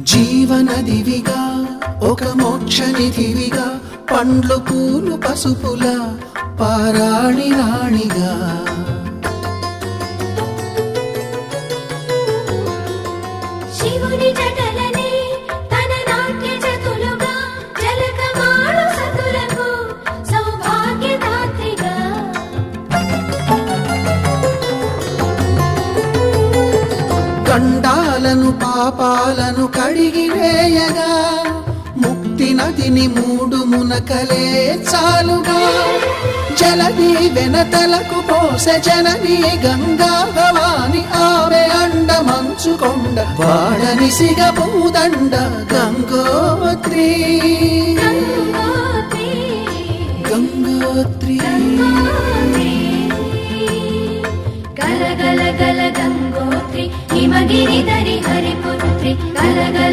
జీవనదివిగా ఒక మోక్షనిధివిగా పండ్లు పూలు పసుపుల పారాణి రాణిగా శివుని జటలనే తన నాట్య జతులుగా జలకమాడు సతులకు సౌభాగ్యదాత్రిగా గండాలను పాపాలను కడిగివేయగా ముక్తి నదిని మూడు మునకలే చాలుగా జలది వెనతలకు పోసె జనని గంగా భవాని ఆమె అండ మంచుకొండ వాడని సిగ పూదండ గంగోత్రి గంగోత్రి గల గల గల గంగోత్రి హిమగిరి ధరి హరిపుత్రి గల గల